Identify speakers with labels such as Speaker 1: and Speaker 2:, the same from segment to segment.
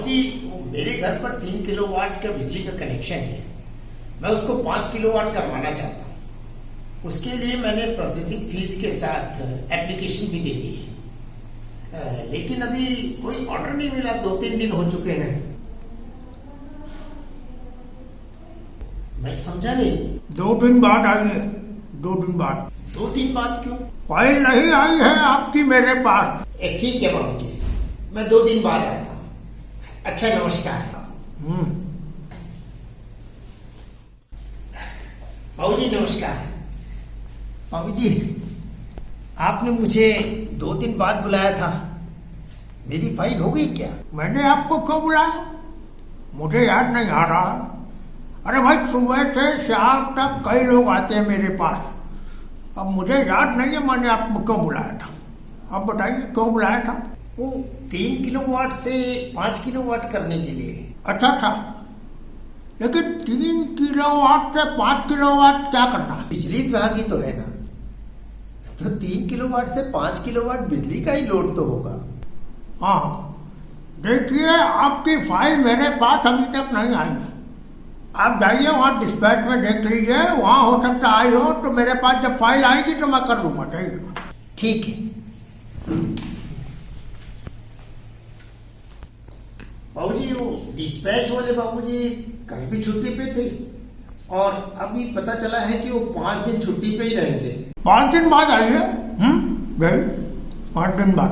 Speaker 1: बाबूजी, मेरे घर पर 3 किलोवाट का बिजली का कनेक्शन है। मैं उसको 5 किलोवाट करवाना चाहता हूँ। उसके लिए मैंने प्रोसेसिंग फीस के साथ एप्लीकेशन भी दे दी है, लेकिन अभी कोई ऑर्डर नहीं मिला। 2-3 दिन हो चुके हैं। मैं समझा नहीं।
Speaker 2: 2 दिन बाद आइए। 2 दिन बाद।
Speaker 1: 2 दिन बाद क्यों?
Speaker 2: फाइल नहीं आई है आपकी मेरे पास।
Speaker 1: ठीक है बाबूजी, मैं 2 दिन बाद आता हूँ। अच्छा, नमस्कार। बाबूजी नमस्कार। बाबूजी, आपने मुझे 2 दिन बाद बुलाया था। मेरी फाइल हो गई क्या?
Speaker 2: मैंने आपको क्यों बुलाया? मुझे याद नहीं आ रहा। अरे भाई, सुबह से शाम तक कई लोग आते हैं मेरे पास। अब मुझे याद नहीं है मैंने आपको क्यों बुलाया था। अब बताइए क्यों बुलाया था?
Speaker 1: वो 3 किलोवाट से 5 किलोवाट करने के लिए।
Speaker 2: अच्छा था, लेकिन 3 किलोवाट से 5 किलोवाट क्या करना?
Speaker 1: बिजली विभाग ही तो है ना, तो 3 किलोवाट से 5 किलोवाट बिजली का ही लोड तो होगा।
Speaker 2: हाँ, देखिए आपकी फाइल मेरे पास अभी तक नहीं आई है। आप जाइए वहाँ डिस्पैच में देख लीजिए, वहाँ हो सकता आई हो। तो मेरे पास जब फाइल आएगी तो मैं कर दूंगा। जाइए।
Speaker 1: ठीक है। बाबूजी, वो डिस्पैच वाले बाबूजी कल भी छुट्टी पे थे और अभी पता चला है कि वो 5 दिन छुट्टी पे ही रहेंगे।
Speaker 2: 5 दिन बाद आइए। गए 5 दिन बाद।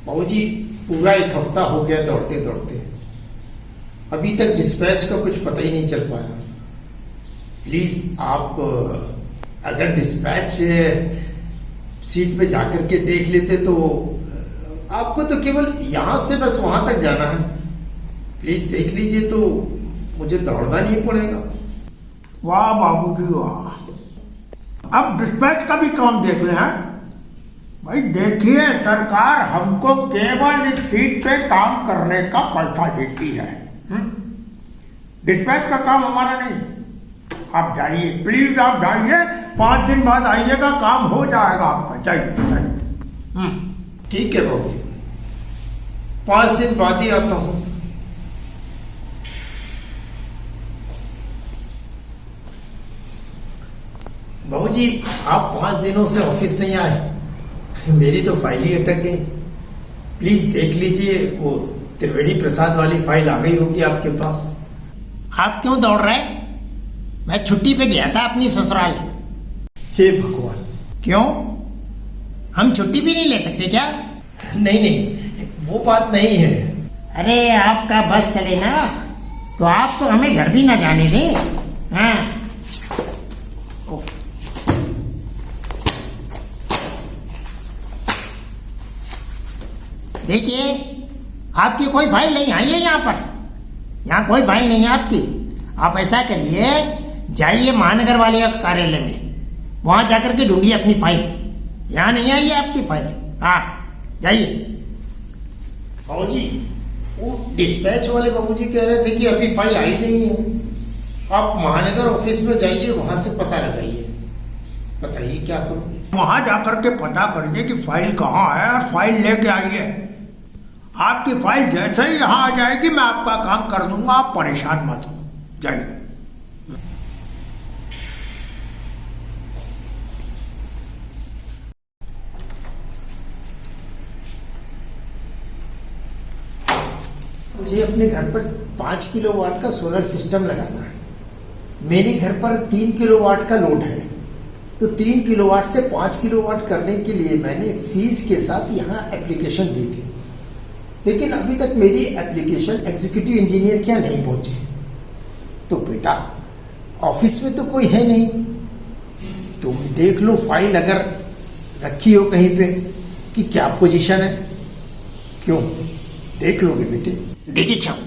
Speaker 1: बाबूजी, पूरा 1 हफ्ता हो गया दौड़ते दौड़ते, अभी तक डिस्पैच का कुछ पता ही नहीं चल पाया। प्लीज आप अगर डिस्पैच सीट पे जाकर के देख लेते तो। आपको तो केवल यहां से बस वहां तक जाना है। प्लीज देख लीजिए तो मुझे दौड़ना नहीं पड़ेगा।
Speaker 2: वाह बाबूजी वाह, अब डिस्पैच का भी काम देख लें। हैं भाई, देखिए सरकार हमको केवल इस सीट पे काम करने का पैसा देती है। डिस्पैच का काम हमारा नहीं। आप जाइए, प्लीज आप जाइए। 5 दिन बाद आइएगा, काम हो जाएगा आपका। जाइए।
Speaker 1: ठीक है बाबूजी, 5 दिन बाद ही आता हूं। बाबूजी, आप 5 दिनों से ऑफिस नहीं आए, मेरी तो फाइल ही अटक गई। प्लीज देख लीजिए, वो त्रिवेणी प्रसाद वाली फाइल आ गई होगी आपके पास। आप क्यों दौड़ रहे हैं? मैं छुट्टी पे गया था अपनी ससुराल। हे भगवान! क्यों? हम छुट्टी भी नहीं ले सकते क्या? नहीं नहीं, वो बात नहीं है। अरे आपका बस चले ना तो आप तो हमें घर भी ना जाने दें। हाँ, देखिए, आपकी कोई फाइल नहीं आई है यहाँ पर। यहाँ कोई फाइल नहीं है आपकी। आप ऐसा करिए, जाइए महानगर वाले कार्यालय में, वहां जाकर के ढूंढिए अपनी फाइल। यहाँ नहीं आई है आपकी फाइल। हाँ, जाइए। बाबूजी, वो डिस्पैच वाले बाबूजी कह रहे थे कि अभी फाइल आई नहीं है। आप महानगर ऑफिस में जाइए, वहां से पता लगाइए। बताइए क्या करूं?
Speaker 2: वहां जाकर के पता करिए कि फाइल कहाँ है और फाइल लेके आइए। आपकी फाइल जैसे ही यहाँ आ जाएगी मैं आपका काम कर दूंगा। आप परेशान मत हो, जाइए।
Speaker 1: मुझे अपने घर पर 5 किलोवाट का सोलर सिस्टम लगाना है। मेरे घर पर 3 किलोवाट का लोड है, तो 3 किलोवाट से 5 किलोवाट करने के लिए मैंने फीस के साथ यहाँ एप्लीकेशन दी थी, लेकिन अभी तक मेरी एप्लीकेशन एग्जीक्यूटिव इंजीनियर क्या नहीं पहुंची। तो बेटा, ऑफिस में तो कोई है नहीं, तुम देख लो फाइल अगर रखी हो कहीं पे कि क्या पोजीशन है। क्यों, देख लोगे बेटे?
Speaker 3: देखिए साहब,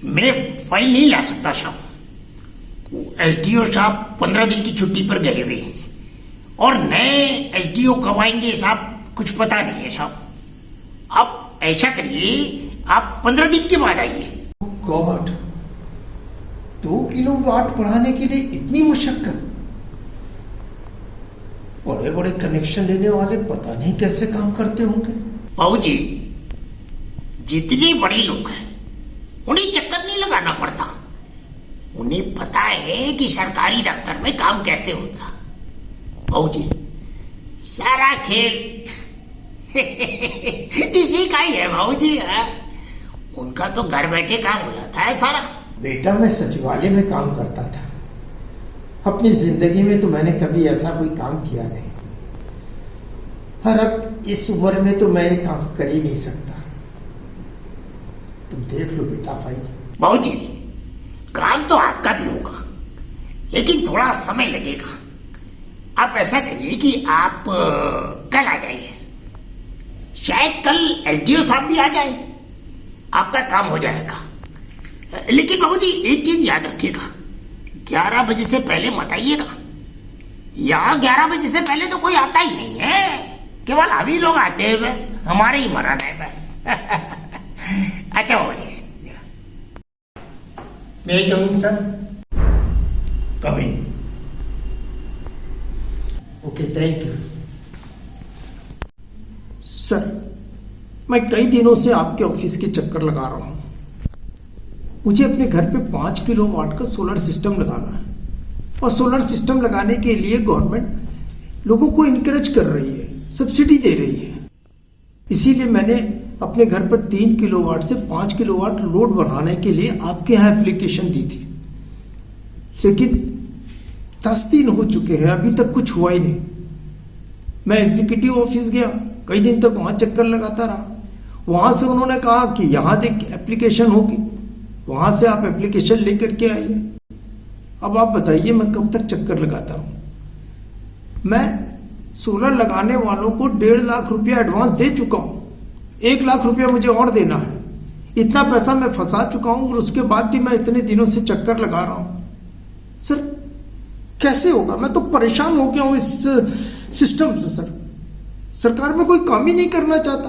Speaker 3: मैं फाइल नहीं ला सकता साहब। एसडीओ साहब 15 दिन की छुट्टी पर गए हुए हैं और नए एसडीओ कब आएंगे साहब कुछ पता नहीं है साहब। आप ऐसा करिए, आप 15 दिन के बाद आइए।
Speaker 1: गॉड, 2 किलोवाट बढ़ाने के लिए इतनी मुशक्कत? बड़े बड़े कनेक्शन लेने वाले पता नहीं कैसे काम करते होंगे।
Speaker 3: बाबूजी, जितने बड़े लोग हैं उन्हें चक्कर नहीं लगाना पड़ता। उन्हें पता है कि सरकारी दफ्तर में काम कैसे होता। बहू जी, सारा खेल इसी का ही है बहू जी। उनका तो घर बैठे काम हो जाता है सारा।
Speaker 1: बेटा, मैं सचिवालय में काम करता था। अपनी जिंदगी में तो मैंने कभी ऐसा कोई काम किया नहीं, और अब इस उम्र में तो मैं ये काम कर ही नहीं सकता। तुम देख लो बेटा फाइल।
Speaker 3: बहू जी, काम तो आपका भी होगा, लेकिन थोड़ा समय लगेगा। आप ऐसा करिए कि आप कल आ जाइए। शायद कल एसडीओ साहब भी आ जाए, आपका काम हो जाएगा। लेकिन बहू जी, एक चीज याद रखिएगा, 11 बजे से पहले मत आइएगा। यहाँ 11 बजे से पहले तो कोई आता ही नहीं है, केवल अभी लोग आते हैं, बस हमारे ही मरण है बस। अच्छा बहू जी,
Speaker 1: may I come in sir?
Speaker 3: Come in.
Speaker 1: Okay, thank you sir. मैं कई दिनों से आपके ऑफिस के चक्कर लगा रहा हूँ। मुझे अपने घर पे 5 किलोवाट का सोलर सिस्टम लगाना है, और सोलर सिस्टम लगाने के लिए गवर्नमेंट लोगों को इनकरेज कर रही है, सब्सिडी दे रही है। इसीलिए मैंने अपने घर पर 3 किलोवाट से 5 किलोवाट लोड बनाने के लिए आपके यहाँ एप्लीकेशन दी थी, लेकिन 10 दिन हो चुके हैं, अभी तक कुछ हुआ ही नहीं। मैं एग्जीक्यूटिव ऑफिस गया, कई दिन तक वहाँ चक्कर लगाता रहा। वहाँ से उन्होंने कहा कि यहाँ देख एप्लीकेशन होगी, वहाँ से आप एप्लीकेशन लेकर के आइए। अब आप बताइए मैं कब तक चक्कर लगाता हूँ। मैं सोलर लगाने वालों को 1.5 लाख रुपया एडवांस दे चुका हूँ, 1 लाख रुपया मुझे और देना है। इतना पैसा मैं फंसा चुका हूँ, और उसके बाद भी मैं इतने दिनों से चक्कर लगा रहा हूँ। सर कैसे होगा? मैं तो परेशान हो गया हूँ इस सिस्टम से। सर सरकार में कोई काम ही नहीं करना चाहता।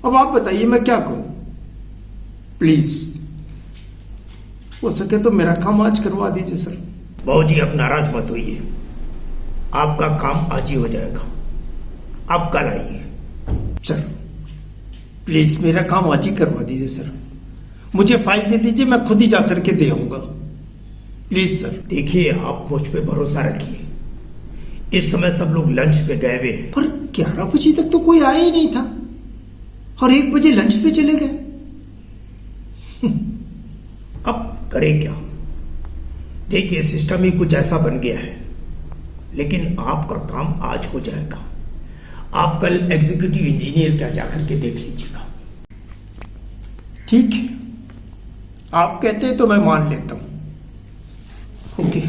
Speaker 1: अब आप बताइए मैं क्या करूं? प्लीज हो सके तो मेरा काम आज करवा दीजिए सर।
Speaker 3: बहू जी, अब नाराज मत होइए, आपका काम आज ही हो जाएगा। आप कल आइए।
Speaker 1: सर प्लीज मेरा काम आज ही करवा दीजिए सर। मुझे फाइल दे दीजिए, मैं खुद ही जाकर के दे आऊंगा। Please sir.
Speaker 3: देखिए, आप मुझ पे भरोसा रखिए। इस समय सब लोग लंच पे गए हुए हैं।
Speaker 1: पर 11 बजे तक तो कोई आया ही नहीं था, और 1 बजे लंच पे चले गए।
Speaker 3: अब करें क्या? देखिए, सिस्टम ही कुछ ऐसा बन गया है, लेकिन आपका काम आज हो जाएगा। आप कल एग्जीक्यूटिव इंजीनियर क्या जाकर के देख लीजिएगा।
Speaker 1: ठीक है, आप कहते हैं तो मैं मान लेता हूं। Okay,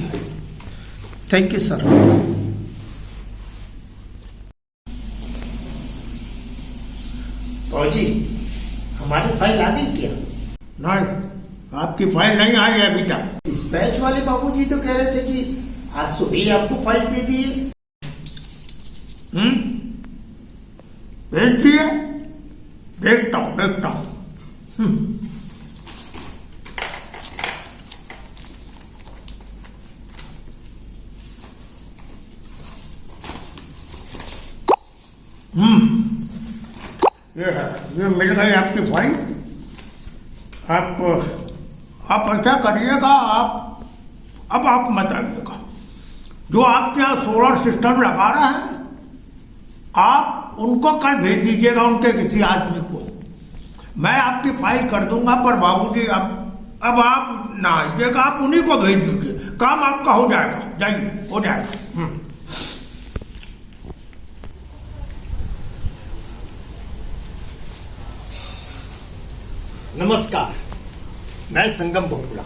Speaker 1: thank you sir.
Speaker 3: जी, हमारी फाइल आ गई क्या?
Speaker 2: नहीं, आपकी फाइल नहीं आई है अभी तक।
Speaker 1: डिस्पैच वाले बाबूजी तो कह रहे थे कि आज सुबह ही आपको फाइल दे दिए।
Speaker 2: भेज दिए? देखता हूं। ये है, ये मिल गई आपकी फाइल। आप ऐसा करिएगा, अब आप मत आइएगा। जो आपके यहाँ सोलर सिस्टम लगा रहे हैं, आप उनको कल भेज दीजिएगा, उनके किसी आदमी को। मैं आपकी फाइल कर दूंगा, पर बाबूजी अब आप ना आइएगा, आप उन्हीं को भेज दीजिए। काम आपका हो जाएगा, जाइए, हो जाएगा।
Speaker 4: नमस्कार, मैं संगम बहुगुणा।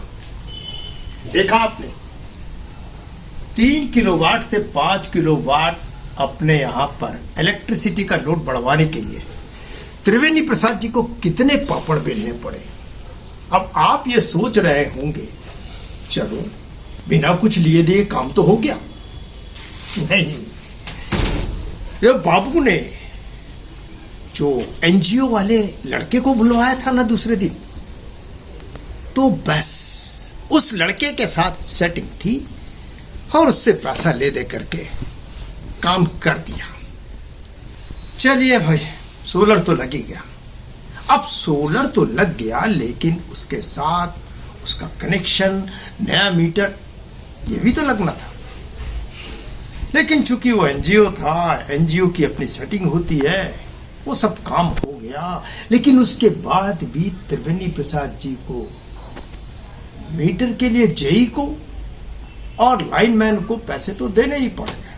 Speaker 4: देखा आपने, 3 किलोवाट से 5 किलोवाट अपने यहां पर इलेक्ट्रिसिटी का लोड बढ़वाने के लिए त्रिवेणी प्रसाद जी को कितने पापड़ बेलने पड़े। अब आप ये सोच रहे होंगे, चलो बिना कुछ लिए दिए काम तो हो गया। नहीं, ये बाबू ने जो एनजीओ वाले लड़के को बुलवाया था ना दूसरे दिन, तो बस उस लड़के के साथ सेटिंग थी और उससे पैसा ले दे करके काम कर दिया। चलिए भाई, सोलर तो लग ही गया। अब सोलर तो लग गया, लेकिन उसके साथ उसका कनेक्शन, नया मीटर, ये भी तो लगना था। लेकिन चूंकि वो एनजीओ था, एनजीओ की अपनी सेटिंग होती है, वो सब काम हो गया। लेकिन उसके बाद भी त्रिवेणी प्रसाद जी को मीटर के लिए जेई को और लाइनमैन को पैसे तो देने ही पड़ेंगे।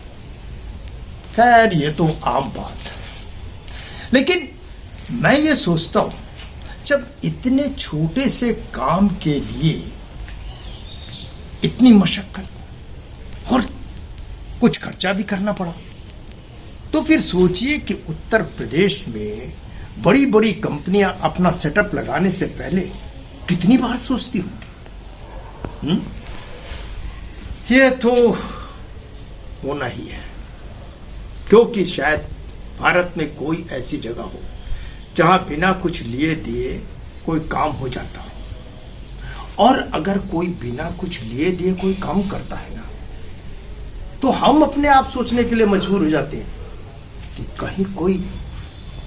Speaker 4: खैर, ये तो आम बात है। लेकिन मैं ये सोचता हूं, जब इतने छोटे से काम के लिए इतनी मशक्कत और कुछ खर्चा भी करना पड़ा, तो फिर सोचिए कि उत्तर प्रदेश में बड़ी बड़ी कंपनियां अपना सेटअप लगाने से पहले कितनी बार सोचती होंगी। ये तो होना ही है, क्योंकि शायद भारत में कोई ऐसी जगह हो जहां बिना कुछ लिए दिए कोई काम हो जाता हो। और अगर कोई बिना कुछ लिए दिए कोई काम करता है ना, तो हम अपने आप सोचने के लिए मजबूर हो जाते हैं कि कहीं कोई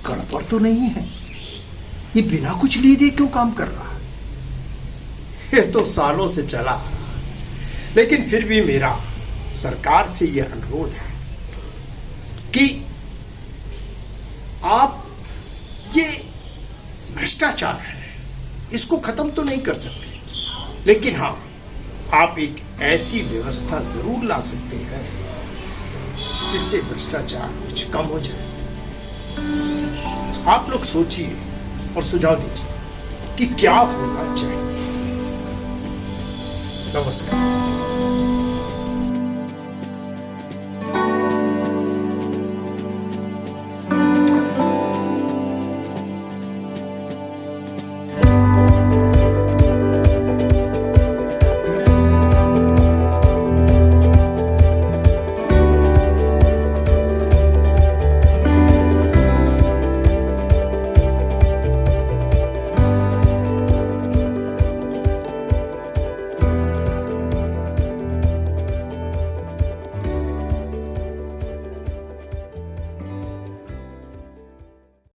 Speaker 4: गड़बड़ तो नहीं है, ये बिना कुछ लिए दिए क्यों काम कर रहा है। ये तो सालों से चला, लेकिन फिर भी मेरा सरकार से यह अनुरोध है कि आप, ये भ्रष्टाचार है, इसको खत्म तो नहीं कर सकते, लेकिन हाँ, आप एक ऐसी व्यवस्था जरूर ला सकते हैं जिससे भ्रष्टाचार कुछ कम हो जाए। आप लोग सोचिए और सुझाव दीजिए कि क्या होना चाहिए। नमस्कार।